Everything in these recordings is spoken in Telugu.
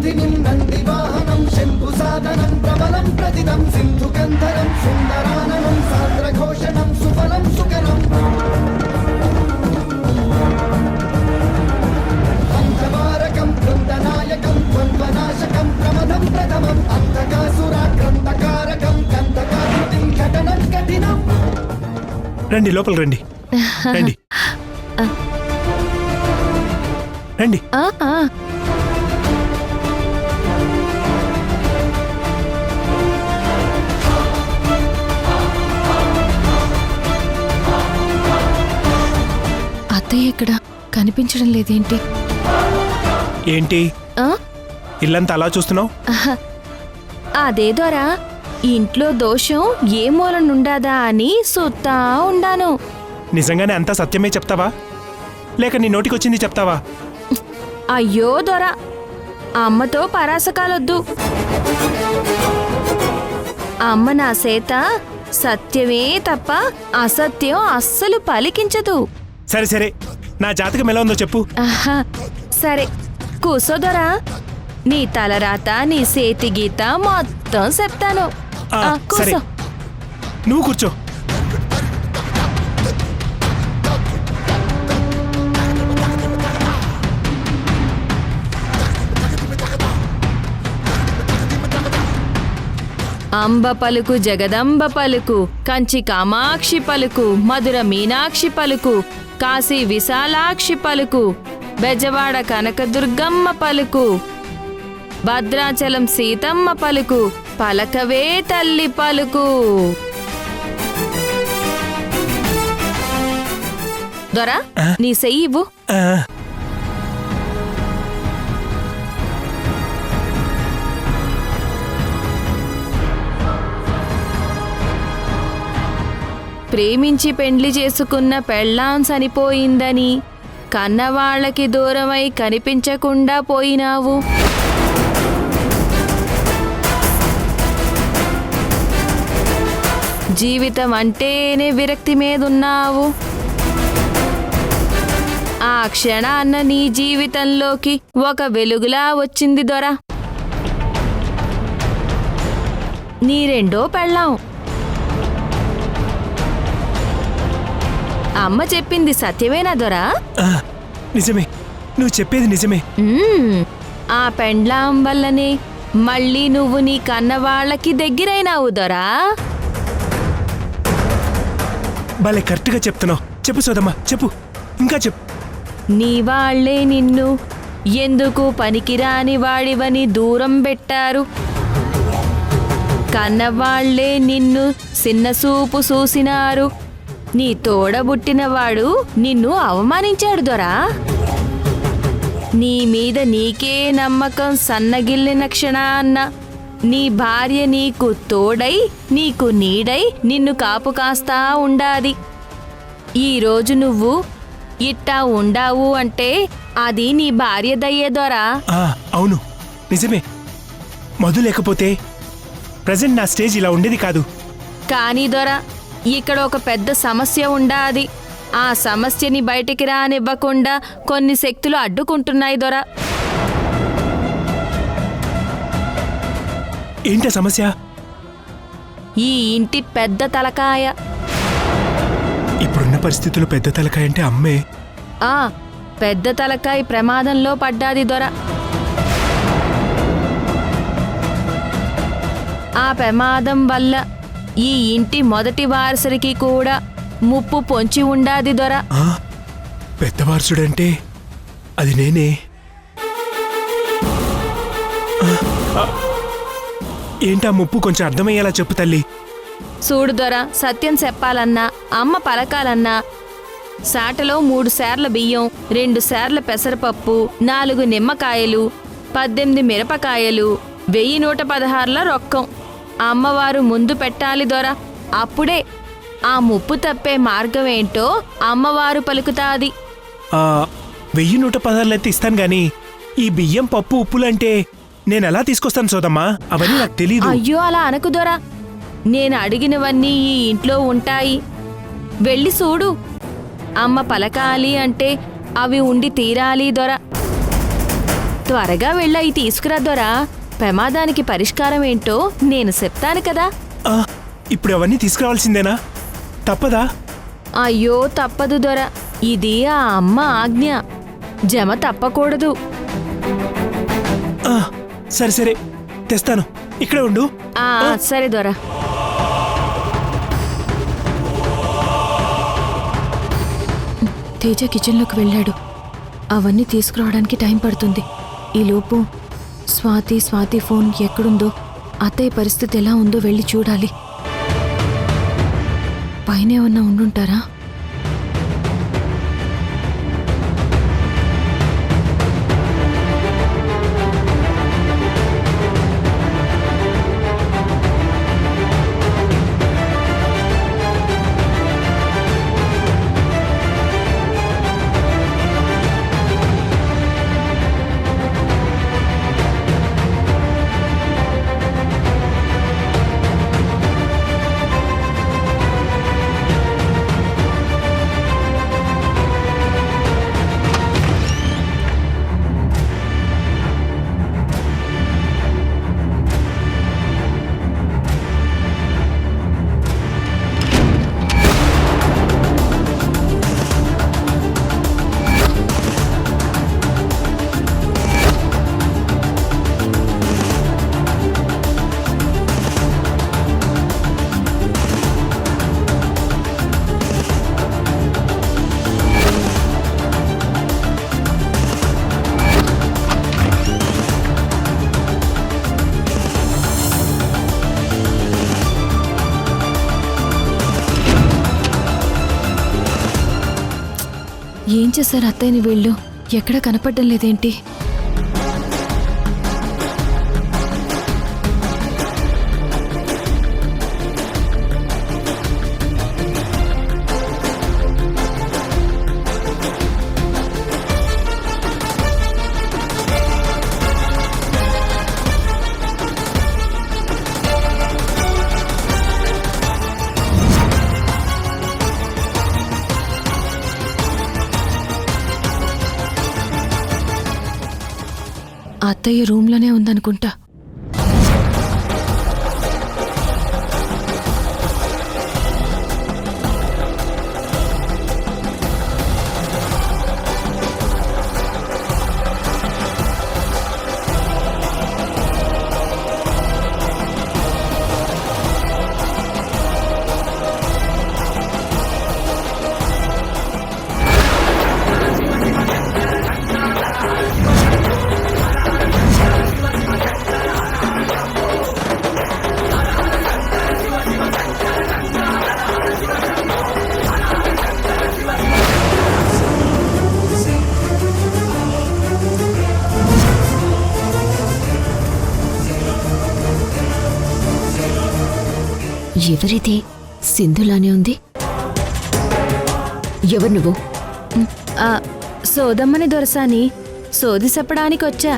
నందినిం నందివాహనం శంభుసాదనం ప్రబలం ప్రతిదం సింధుకంధరం సుందరాననం సాంద్రఘోషణం సుఫలం సుకరం అంధవారకం బృందనాయకం ద్వంద్వనాశకం ప్రమదం ప్రథమం అంధకాసురాక్రందకారకం కందకాకృతిం ఘటనం కఠినం. రండి లోపల రండి. రండి రండి. అత్తయ్య ఇక్కడ కనిపించడం లేదేంటి? ఏంటి ఇల్లంతా అలా చూస్తున్నావు? అదేదోరా ఇంట్లో దోషం ఏ మూలనుండాదా అని సుత్తా ఉండాను. నిజంగానే అంతా సత్యమే చెప్తావా లేక నీ నోటికొచ్చింది చెప్తావా? అయ్యో దొరా అమ్మతో పరాసకాలొద్దు. అమ్మ నా సేత సత్యమే తప్ప అసత్యం అస్సలు పలికించదు. సరే సరే నా జాతకం ఎలా ఉందో చెప్పు. సరే కూసోదొరా నీ తలరాత నీ సేతి గీత మొత్తం చెప్తాను. సరే నువ్వు కూర్చో. అంబ పలుకు జగదంబ పలుకు కంచి కామాక్షి పలుకు మధుర మీనాక్షి పలుకు కాశీ విశాలాక్షి పలుకు బెజవాడ కనకదుర్గమ్మ పలుకు భద్రాచలం సీతమ్మ పలుకు పలకవే తల్లి పలుకు. దొరా నీ సెయ్యివ్వు. ప్రేమించి పెండ్లి చేసుకున్న పెళ్ళాం చనిపోయిందని కన్నవాళ్లకి దూరమై కనిపించకుండా పోయినావు. జీవితం అంటేనే విరక్తి మీదున్నావు. ఆ క్షణాన్న నీ జీవితంలోకి ఒక వెలుగులా వచ్చింది దొరా నీ రెండో పెళ్ళాం. అమ్మ చెప్పింది సత్యమేనా దొరా? నిజమే, నువ్వు చెప్పేది నిజమే. ఆ పెండ్లాం వల్లనే మళ్ళీ నువ్వు నీ కన్నవాళ్లకి దగ్గరైనావు దొరా. భలే కరెక్ట్గా చెప్తున్నావు. చెప్పు సోదమ్మా చెప్పు, ఇంకా చెప్పు. నీ వాళ్లే నిన్ను ఎందుకు పనికిరాని వాడివని దూరం పెట్టారు. కన్నవాళ్లే నిన్ను చిన్నసూపు చూసినారు. నీ తోడబుట్టినవాడు నిన్ను అవమానించాడు దొరా. నీ మీద నీకే నమ్మకం సన్నగిల్లిన క్షణాన్న నీ భార్య నీకు తోడై నీకు నీడై నిన్ను కాపు కాస్తా ఉండాది. ఈరోజు నువ్వు ఇట్టా ఉండావు అంటే అది నీ భార్య దయ్యే దొరా. అవును నిజమే. మధు లేకపోతే ప్రజెంట్ నా స్టేజ్ ఇలా ఉండేది కాదు. కానీ దొరా ఇక్కడ ఒక పెద్ద సమస్య ఉండాది. ఆ సమస్యని బయటికి రానివ్వకుండా కొన్ని శక్తులు అడ్డుకుంటున్నాయి దొరా. ఏంట సమస్య? ఈ ఇంటి పెద్ద తలకాయ. ఇప్పుడున్న పరిస్థితుల్లో పెద్ద తలకాయ అంటే అమ్మే. పెద్ద తలకాయ ప్రమాదంలో పడ్డాది దొరా. ఆ ప్రమాదం వల్ల ఈ ఇంటి మొదటి వారసుడికి కూడా ముప్పు పొంచి ఉండాది దొరా. పెద్ద వారసుడంటే అది నేనే. ఏంటా ముప్పు? కొంచెం అర్థమయ్యేలా చెప్పు తల్లి. చూడు దొరా, సత్యం చెప్పాలన్నా అమ్మ పలకాలన్నా సాటలో 3 సేర్ల బియ్యం, 2 సేర్ల పెసరపప్పు, 4 నిమ్మకాయలు, 18 మిరపకాయలు, 1116 రొక్కం అమ్మవారు ముందు పెట్టాలి దొరా. అప్పుడే ఆ ముప్పు తప్పే మార్గమేంటో అమ్మవారు పలుకుతాది. 1116 అయితే ఇస్తాను గాని ఈ బియ్యం పప్పు ఉప్పులంటే నేనెలా తీసుకొస్తాను సోదమ్మా? అవన్నీ నాకు తెలీదు. అయ్యో అలా అనకు దొరా. నేను అడిగినవన్నీ ఈ ఇంట్లో ఉంటాయి. వెళ్ళి చూడు. అమ్మ పలకాలి అంటే అవి ఉండి తీరాలి దొరా. త్వరగా వెళ్ళి తీసుకురా దొరా. ప్రమాదానికి పరిష్కారం ఏంటో నేను చెప్తాను కదా. ఆ, ఇప్పుడు అవన్నీ తీసుకురావాల్సిందేనా? తప్పదా? అయ్యో తప్పదు దొర, ఇది ఆ అమ్మ ఆజ్ఞ. జమ తప్పకూడదు. ఆ, సరే సరే తెస్తాను, ఇక్కడే ఉండు. సరే దొర. తేజ కిచెన్లోకి వెళ్ళాడు. అవన్నీ తీసుకురావడానికి టైం పడుతుంది. ఈలోపు స్వాతి ఫోన్ ఎక్కడుందో, అత్తయ్య పరిస్థితి ఎలా ఉందో వెళ్ళి చూడాలి. పైన ఏమన్నా ఉండుంటారా? ఏం చేశారు అత్తయ్యని వీళ్ళు? ఎక్కడ కనపడడం లేదేంటి? అత్తయ్య రూమ్లోనే ఉందనుకుంటా. ఎవరిది? సింధులానే ఉంది. ఎవరు నువ్వు? సోదమ్మని దొరసాని, సోది చెప్పడానికొచ్చా.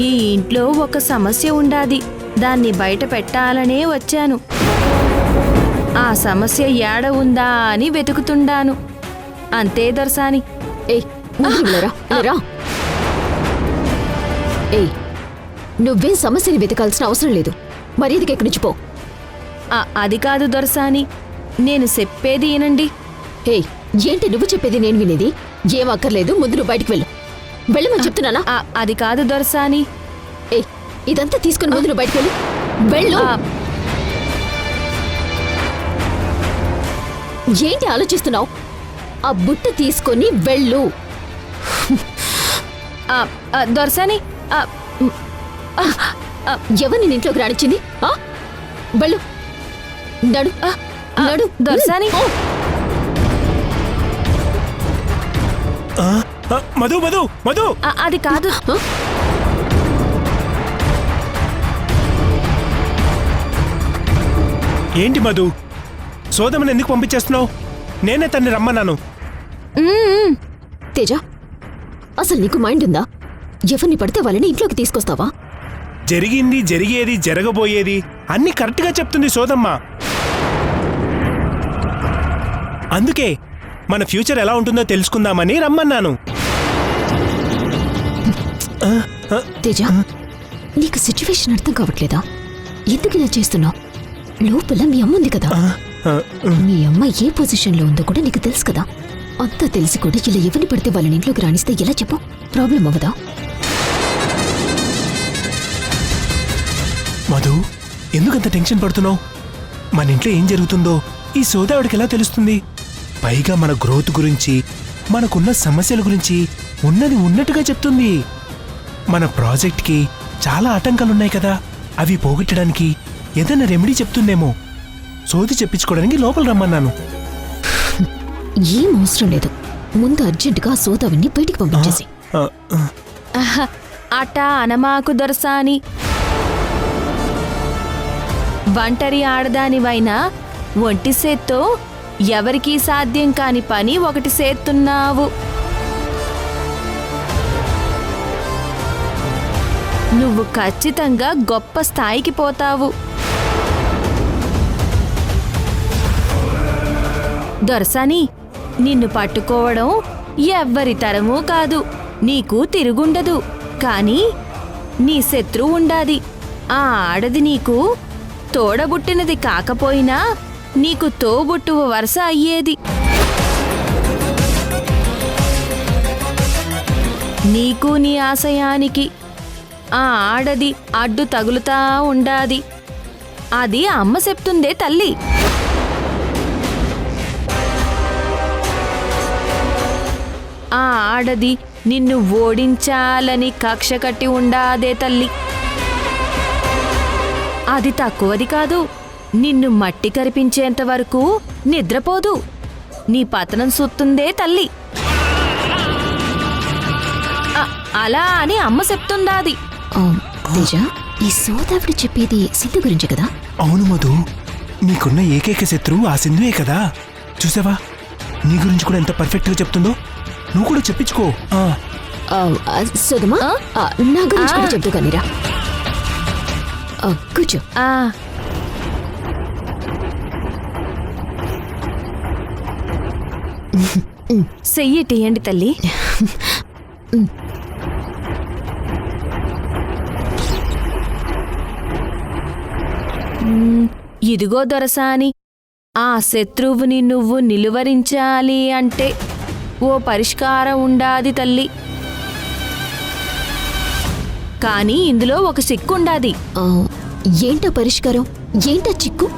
ఈ ఇంట్లో ఒక సమస్య ఉండాది, దాన్ని బయట పెట్టాలనే వచ్చాను. ఆ సమస్య ఏడ ఉందా అని వెతుకుతుండాను. అంతే దొరసాని. ఏయ్, ఏయ్, నువ్వేం సమస్యని వెతకాల్సిన అవసరం లేదు. మర్యాదకి ఎక్కడి నుంచి పో. అది కాదు దొరసాని, నేను చెప్పేది వినండి. ఏయ్, ఏంటి నువ్వు చెప్పేది నేను వినేది? ఏం అక్కర్లేదు, ముందు నువ్వు బయటికి వెళ్ళు. వెళ్ళమని చెప్తున్నానా? అది కాదు దొరసాని. ఏయ్, ఇదంతా తీసుకుని ముందు నువ్వు బయటికి వెళ్ళు. వెళ్ళు. ఏంటి ఆలోచిస్తున్నావు? ఆ బుట్ట తీసుకొని వెళ్ళు. దొరసాని, ఎవరిని ఇంట్లోకి రానిచ్చింది? వెళ్ళు. నడు నడు. దొరసాని. మధు మధు మధు, అది కాదు. ఏంటి మధు, సోదమని ఎందుకు పంపించేస్తున్నావు? నేనే తన్ని రమ్మన్నాను. తేజ, అసలు నీకు మైండ్ ఉందా? ఎవరిని పడితే వాళ్ళని ఇంట్లోకి తీసుకొస్తావా? జరిగింది, జరిగేది, జరగబోయేది అన్నీ కరెక్ట్గా చెప్తుంది సోదమ్మ. అందుకే మన ఫ్యూచర్ ఎలా ఉంటుందో తెలుసుకుందామని రమ్మన్నాను. తేజ, నీకు సిచ్యువేషన్ అర్థం కావట్లేదా? ఎందుకు ఇలా చేస్తున్నావు? లోపల మీ అమ్మ ఉంది కదా. మీ అమ్మ ఏ పొజిషన్లో ఉందో కూడా నీకు తెలుసు కదా. అంతా తెలిసి కూడా ఇలా ఎవరిని పడితే వాళ్ళని ఇంట్లోకి రాణిస్తే ఎలా చెప్పు? ప్రాబ్లం అవ్వదా? మధు, ఎందుకంత టెన్షన్ పడుతున్నావు? మన ఇంట్లో ఏం జరుగుతుందో ఈ సోదావిడికి ఎలా తెలుస్తుంది? పైగా మన గ్రోత్ గురించి, మనకున్న సమస్యల గురించి ఉన్నది ఉన్నట్టుగా చెప్తుంది. మన ప్రాజెక్ట్కి చాలా ఆటంకాలున్నాయి కదా, అవి పోగొట్టడానికి ఏదైనా రెమెడీ చెప్తుందేమో. సోది చెప్పించుకోవడానికి లోపల రమ్మన్నాను. ఏం అవసరం లేదు. ముందు అర్జెంటుగా సోదావిని బయటికి పంపించేసి. అట అనమాకు దొరసాని. ఒంటరి ఆడదానివైనా ఒంటి సేత్తో ఎవరికీ సాధ్యం కాని పని ఒకటి చేస్తున్నావు. నువ్వు ఖచ్చితంగా గొప్ప స్థాయికి పోతావు. దొరసాని, నిన్ను పట్టుకోవడం ఎవ్వరి తరమూ కాదు. నీకు తిరుగుండదు, కానీ నీ శత్రువు ఉండాది. ఆ ఆడది నీకు తోడబుట్టినది కాకపోయినా నీకు తోబుట్టువ వరుస అయ్యేది. నీకు నీ ఆశయానికి ఆ ఆడది అడ్డు తగులుతా ఉండాది. అది అమ్మ చెప్తుందే తల్లి. ఆ ఆడది నిన్ను ఓడించాలని కక్ష కట్టి ఉండాదే తల్లి. అది తక్కువది కాదు. నిన్ను మట్టి కరిపించేంత వరకు నిద్రపోదు. నీ పతనం సుత్తుందే తల్లి. అలా అని అమ్మ చెప్తుందాది. తేజ, ఈ సోదావిడి చెప్పేది సిద్ధు గురించి కదా? అవును మధు, నీకున్న ఏకైక శత్రువు ఆ సింధువే కదా. చూసావా, నీ గురించి కూడా ఎంత పర్ఫెక్ట్గా చెప్తుందో. నువ్వు కూడా చెప్పించుకో. సోదమా, నా గురించి కూడా చెప్తూ కానీరా. కూర్చో. చెయ్యిటియండి తల్లి. ఇదిగో దొరసాని, ఆ శత్రువుని నువ్వు నిలువరించాలి అంటే ఓ పరిష్కారం ఉండాది తల్లి. కానీ ఇందులో ఒక చిక్కుండాది. ఏంటో పరిష్కారం? ఏంటో చిక్కు?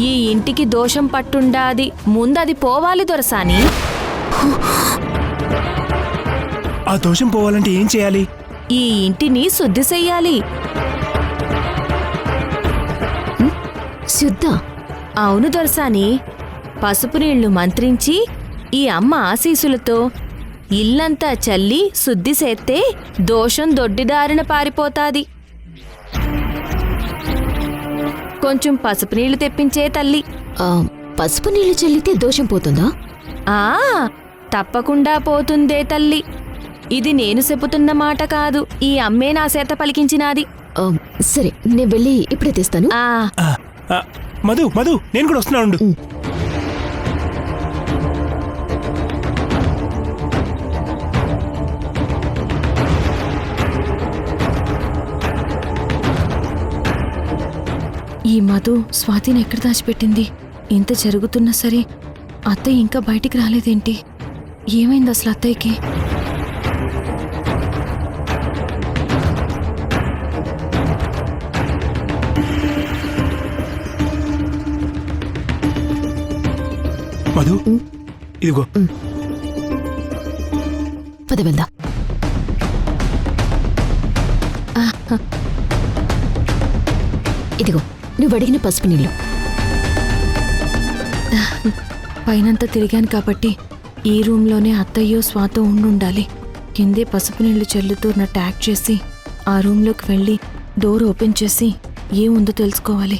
ఈ ఇంటికి దోషం పట్టుండాది. ముందది పోవాలి దొరసాని. ఆ దోషం పోవాలంటే ఏం చేయాలి? ఈ ఇంటిని శుద్ధి చెయ్యాలి. శుద్ధ? అవును దొరసాని. పసుపు నీళ్లు మంత్రించి ఈ అమ్మ ఆశీసులతో ఇల్లంతా చల్లి శుద్ధి చేస్తే దోషం దొడ్డిదారిన పారిపోతాది. కొంచెం పసుపు నీళ్లు తెప్పించే తల్లి. పసుపు నీళ్లు చల్లితే దోషం పోతుందా? తప్పకుండా పోతుందే తల్లి. ఇది నేను చెబుతున్న మాట కాదు, ఈ అమ్మే నా చేత పలికించినాది. సరే, నేను వెళ్ళి ఇప్పుడే తెస్తాను. మధు మధు, నేను కూడా వస్తున్నాను. ఈ మధు స్వాతిని ఎక్కడ దాచిపెట్టింది? ఇంత జరుగుతున్నా సరే అత్తయ్య ఇంకా బయటికి రాలేదేంటి? ఏమైంది అసలు అత్తయ్యకి? మధు, ఇదిగో. పద వెళ్దాం. ఇదిగో, నువ్వు అడిగిన పసుపు నీళ్ళు. పైనంతా తిరిగాను కాబట్టి ఈ రూమ్లోనే అత్తయ్యో స్వాతో ఉండుండాలి. కిందే పసుపు నీళ్లు చల్లుతూ నా ట్యాగ్ చేసి ఆ రూమ్లోకి వెళ్ళి డోర్ ఓపెన్ చేసి ఏముందో తెలుసుకోవాలి.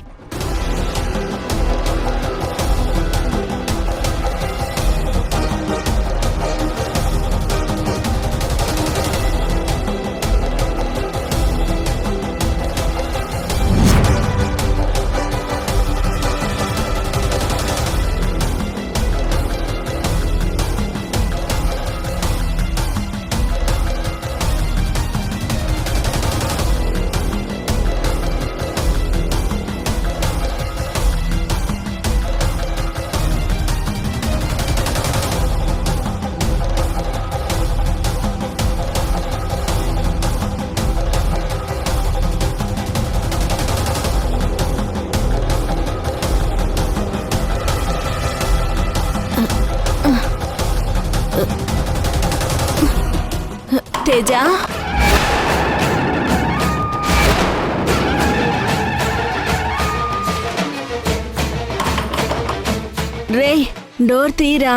తేజ రే డోర్ తీరా.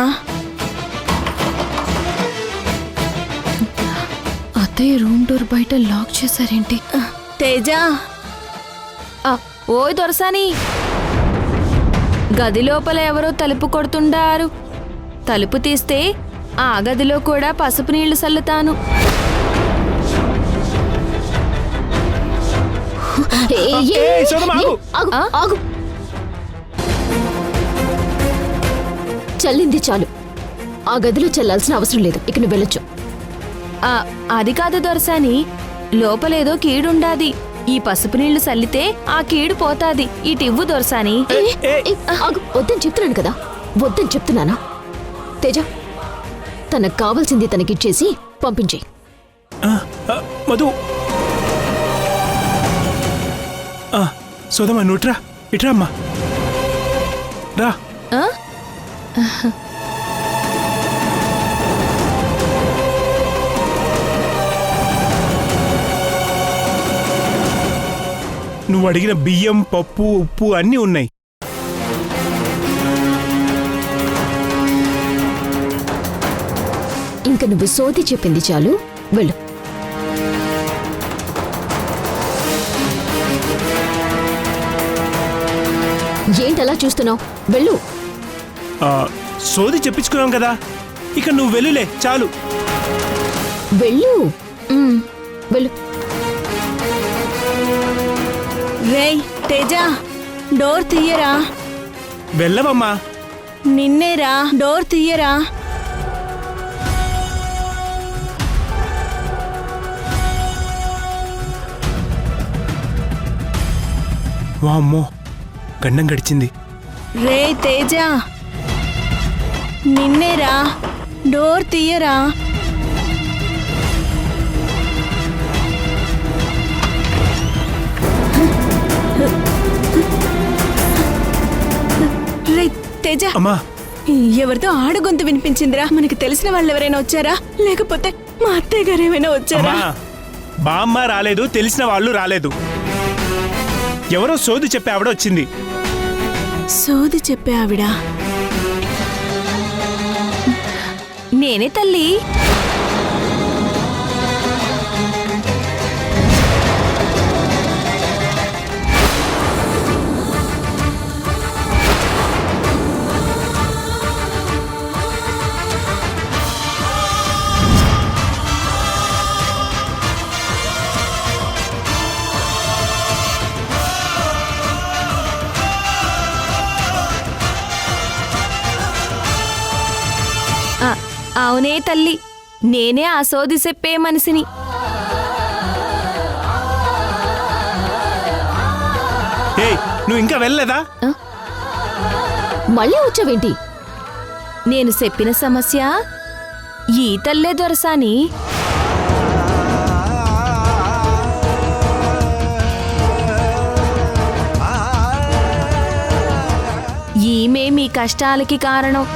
అత్తయ్య రూమ్ డోర్ బయట లాక్ చేశారేంటి? తేజ ఓయ్ దొరసాని, గది లోపల ఎవరో తలుపు కొడుతుండారు. తలుపు తీస్తే ఆ గదిలో కూడా పసుపు నీళ్లు చల్లుతాను. ఆగు. చల్లింది చాలు, ఆ గదిలో చల్లాల్సిన అవసరం లేదు. ఇక నువ్వు వెళ్ళొచ్చు. అది కాదు దొరసాని, లోపలేదో కీడుండాది. ఈ పసుపు నీళ్లు చల్లితే ఆ కీడు పోతాది. ఇటివ్వు దొరసాని. ఆగు, వద్దని చెప్తున్నాను కదా. వద్దని చెప్తున్నానా? తేజ, తనకు కావాల్సింది తనకిచ్చేసి పంపించే. మధు, సోదమ్మా నుట్రా, ఇట్రా అమ్మా, రా. నువ్వు అడిగిన బియ్యం, పప్పు, ఉప్పు అన్నీ ఉన్నాయి. ఇంక నువ్వు సోది చెప్పింది చాలు, వెళ్ళు. ఏంటలా చూస్తున్నావు? వెళ్ళు. సోది చెప్పించుకున్నాం కదా, ఇక నువ్వు వెళ్ళులే చాలు. వెళ్ళు. వెళ్ళు. రేయ్ తేజ, డోర్ తీయరా. వెళ్ళవమ్మా. నిన్నేరా, డోర్ తీయరా. వామ్మో, గండం గడిచింది. రే తేజ, నిన్నేరా, డోర్ తీయరా. రే తేజ, అమ్మా, ఎవరితో ఆడగొంతు వినిపించిందిరా? మనకి తెలిసిన వాళ్ళు ఎవరైనా వచ్చారా? లేకపోతే మా అత్తయ్య గారు ఏమైనా వచ్చారా? బామ్మ రాలేదు, తెలిసిన వాళ్ళు రాలేదు. ఎవరో సోది చెప్పే ఆవిడ వచ్చింది. సోది చెప్పే ఆవిడ నేనే తల్లి. అవునే తల్లి, నేనే ఆ సోది చెప్పే మనిషిని. నువ్వు ఇంకా వెళ్ళలేదా? మళ్ళీ వచ్చావేంటి? నేను చెప్పిన సమస్య ఈ తల్లే దొరసాని. ఈమె మీ కష్టాలకి కారణం.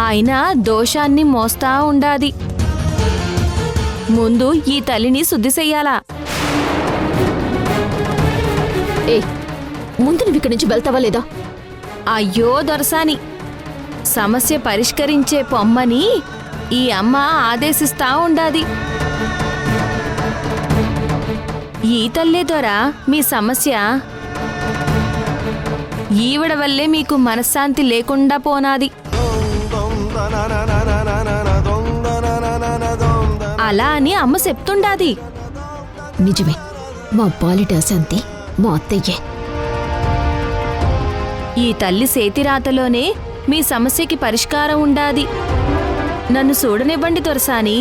అయినా దోషాన్ని మోస్తా ఉండాది. ముందు ఈ తల్లిని శుద్ధి చెయ్యాలా. ముందు నువ్వు ఇక్కడి నుంచి వెళ్తావా లేదా? అయ్యో దొరసాని, సమస్య పరిష్కరించే పొమ్మని ఈ అమ్మ ఆదేశిస్తా ఉండాది. ఈ తల్లే దొర మీ సమస్య. ఈవిడ వల్లే మీకు మనశ్శాంతి లేకుండా పోనాది. అలా అని అమ్మ చెప్తుండాది. నిజమే, మా పాలిట శాంతి మా అత్తయ్యే. ఈ తల్లి సేతిరాతలోనే మీ సమస్యకి పరిష్కారం ఉండాది. నన్ను చూడనివ్వండి దొరసాని,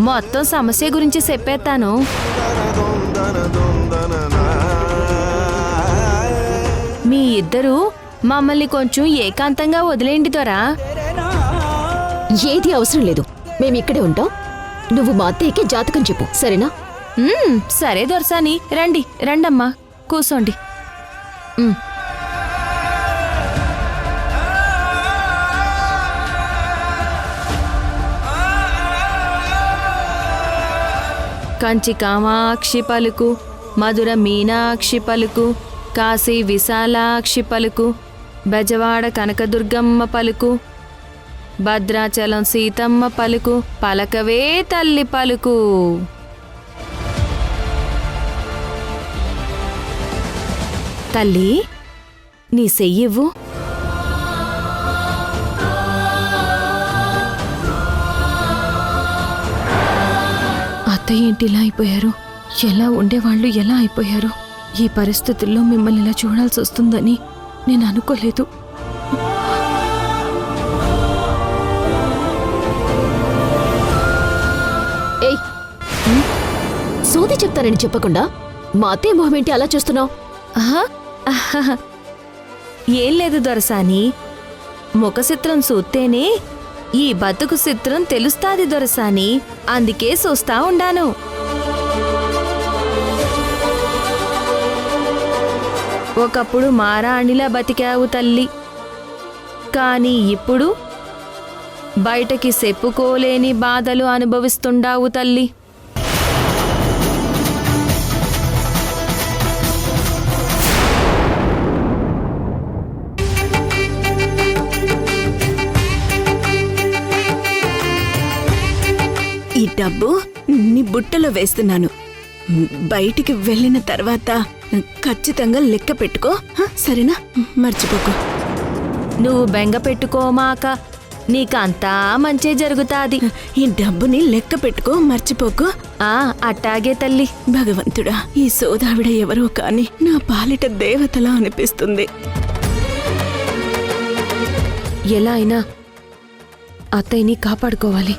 మొత్తం సమస్య గురించి చెప్పేస్తాను. మీ ఇద్దరూ మమ్మల్ని కొంచెం ఏకాంతంగా వదిలేండి దొరా. ఏది అవసరం లేదు, మేమిక్కడే ఉంటాం. నువ్వు మా అత్తయ్యకి జాతకం చెప్పు, సరేనా? సరే దొరసాని, రండి రండమ్మా, కూసోండి. కంచి కామాక్షి పలుకు, మధుర మీనాక్షి పలుకు, కాశీ విశాలాక్షి పలుకు, బెజవాడ కనకదుర్గమ్మ పలుకు, భద్రాచలం సీతమ్మ పలుకు, పలకవే తల్లి పలుకు. తల్లి, నీ సెయ్యివ్వు. అత్తయ్య ఏంటి ఇలా అయిపోయారు? ఎలా ఉండేవాళ్ళు ఎలా అయిపోయారు? ఈ పరిస్థితుల్లో మిమ్మల్ని ఇలా చూడాల్సి వస్తుందని నేను అనుకోలేదు. ఏయ్, సోది చెప్తానని చెప్పకుండా మా అత్తయ్య మొహం ఏంటి అలా చూస్తున్నావు? ఆహా, ఆహా. ఏం లేదు దొరసాని, ముఖ చిత్రం చూస్తేనే ఈ బతుకు చిత్రం తెలుస్తాది దొరసాని, అందుకే చూస్తా ఉండాను. ఒకప్పుడు మారాణిలా బతికావు తల్లి, కానీ ఇప్పుడు బయటకి చెప్పుకోలేని బాధలు అనుభవిస్తుండావు తల్లి. ఈ డబ్బు నీ బుట్టలో వేస్తున్నాను. బయటికి వెళ్ళిన తర్వాత ఖచ్చితంగా లెక్క పెట్టుకో, సరేనా? మర్చిపోకు. నువ్వు బెంగ పెట్టుకోమాక, నీకంతా మంచే జరుగుతాది. ఈ డబ్బుని లెక్క పెట్టుకో, మర్చిపోకు. అట్టాగే తల్లి. భగవంతుడా, ఈ సోదావిడ ఎవరో కాని నా పాలిట దేవతలా అనిపిస్తుంది. ఎలా అయినా అత్తయ్యని కాపాడుకోవాలి.